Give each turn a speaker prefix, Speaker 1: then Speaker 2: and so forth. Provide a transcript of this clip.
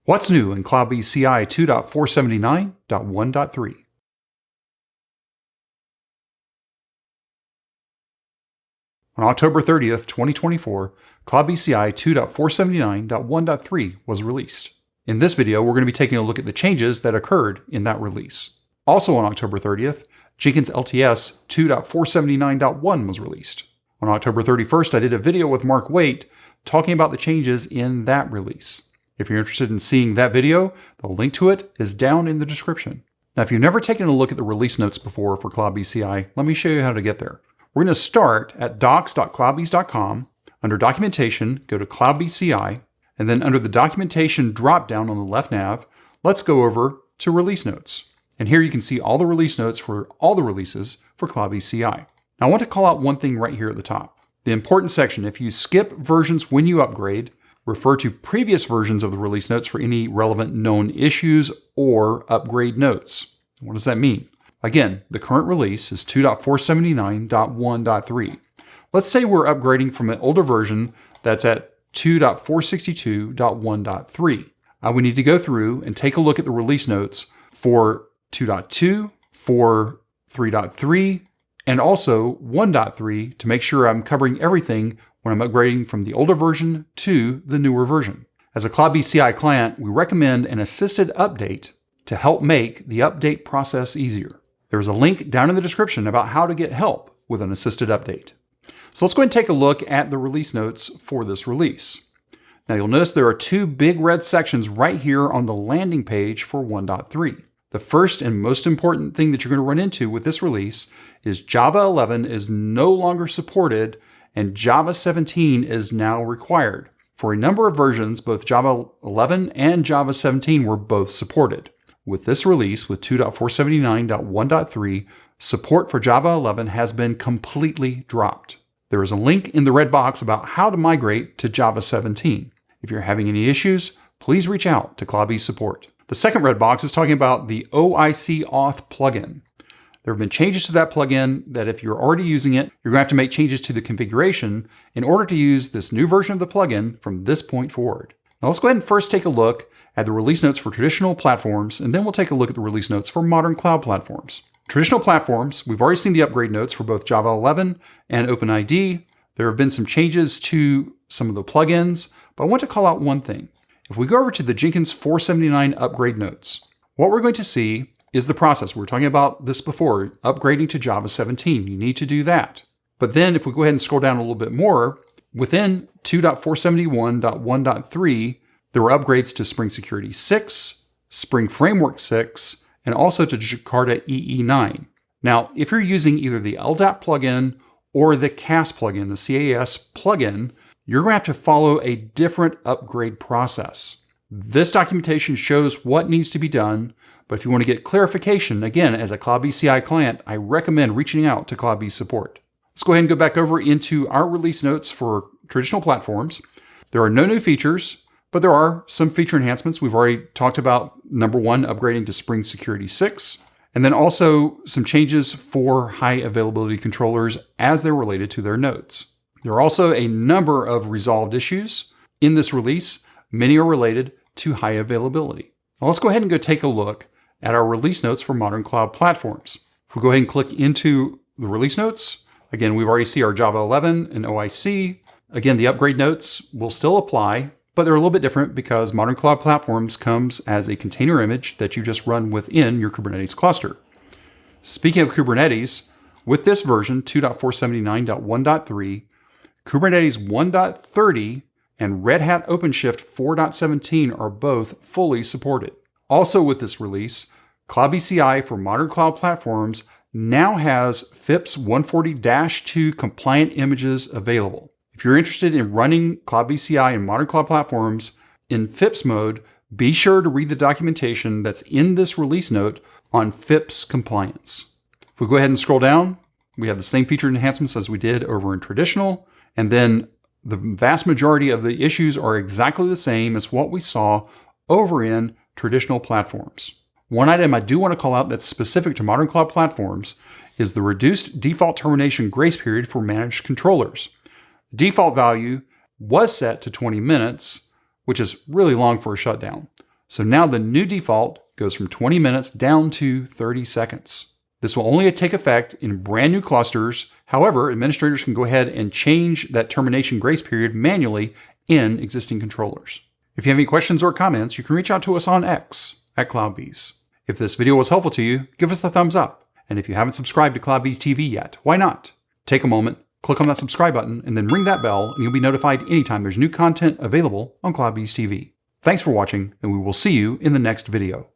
Speaker 1: What's new in CloudBees CI 2.479.1.3? On October 30th, 2024, CloudBees CI 2.479.1.3 was released. In this video, we're going to be taking a look at the changes that occurred in that release. Also on October 30th, Jenkins LTS 2.479.1 was released. On October 31st, I did a video with Mark Waite talking about the changes in that release. If you're interested in seeing that video, the link to it is down in the description. Now, if you've never taken a look at the release notes before for CloudBees CI, let me show you how to get there. We're going to start at docs.cloudbees.com. Under Documentation, go to CloudBees CI, and then under the Documentation drop-down on the left nav, let's go over to Release Notes. And here you can see all the release notes for all the releases for CloudBees CI. Now, I want to call out one thing right here at the top. The important section, if you skip versions when you upgrade, refer to previous versions of the release notes for any relevant known issues or upgrade notes. What does that mean? Again, the current release is 2.479.1.3. Let's say we're upgrading from an older version that's at 2.462.1.3. We need to go through and take a look at the release notes for 2.2, for 3.3, and also 1.3 to make sure I'm covering everything when I'm upgrading from the older version to the newer version. As a CloudBees CI client, we recommend an assisted update to help make the update process easier. There's a link down in the description about how to get help with an assisted update. So let's go ahead and take a look at the release notes for this release. Now you'll notice there are two big red sections right here on the landing page for 1.3. The first and most important thing that you're going to run into with this release is Java 11 is no longer supported and Java 17 is now required. For a number of versions, both Java 11 and Java 17 were both supported. With this release, with 2.479.1.3, support for Java 11 has been completely dropped. There is a link in the red box about how to migrate to Java 17. If you're having any issues, please reach out to CloudBees support. The second red box is talking about the OIC auth plugin. There have been changes to that plugin that if you're already using it, you're going to have to make changes to the configuration in order to use this new version of the plugin from this point forward. Now let's go ahead and first take a look at the release notes for traditional platforms, and then we'll take a look at the release notes for modern cloud platforms. Traditional platforms, we've already seen the upgrade notes for both Java 11 and OpenID. There have been some changes to some of the plugins, but I want to call out one thing. If we go over to the Jenkins 479 upgrade notes, what we're going to see is the process. We were talking about this before, upgrading to Java 17. You need to do that. But then if we go ahead and scroll down a little bit more, within 2.471.1.3, there were upgrades to Spring Security 6, Spring Framework 6, and also to Jakarta EE9. Now, if you're using either the LDAP plugin or the CAS plugin, the CAS plugin, you're going to have to follow a different upgrade process. This documentation shows what needs to be done, but if you want to get clarification, again, as a CloudBees CI client, I recommend reaching out to CloudBees support. Let's go ahead and go back over into our release notes for traditional platforms. There are no new features, but there are some feature enhancements. We've already talked about number one, upgrading to Spring Security 6, and then also some changes for high availability controllers as they're related to their nodes. There are also a number of resolved issues in this release. Many are related to high availability. Now let's go ahead and go take a look at our release notes for modern cloud platforms. If we go ahead and click into the release notes, again, we've already seen our Java 11 and OIC. Again, the upgrade notes will still apply, but they're a little bit different because modern cloud platforms comes as a container image that you just run within your Kubernetes cluster. Speaking of Kubernetes, with this version, 2.479.1.3, Kubernetes 1.30 and Red Hat OpenShift 4.17 are both fully supported. Also with this release, CloudBees CI for modern cloud platforms now has FIPS 140-2 compliant images available. If you're interested in running CloudBees CI in modern cloud platforms in FIPS mode, be sure to read the documentation that's in this release note on FIPS compliance. If we go ahead and scroll down, we have the same feature enhancements as we did over in traditional, and then the vast majority of the issues are exactly the same as what we saw over in traditional platforms. One item I do want to call out that's specific to modern cloud platforms is the reduced default termination grace period for managed controllers. The default value was set to 20 minutes, which is really long for a shutdown. So now the new default goes from 20 minutes down to 30 seconds. This will only take effect in brand new clusters. However, administrators can go ahead and change that termination grace period manually in existing controllers. If you have any questions or comments, you can reach out to us on X at CloudBees. If this video was helpful to you, give us the thumbs up. And if you haven't subscribed to CloudBees TV yet, why not? Take a moment, click on that subscribe button, and then ring that bell, and you'll be notified anytime there's new content available on CloudBees TV. Thanks for watching, and we will see you in the next video.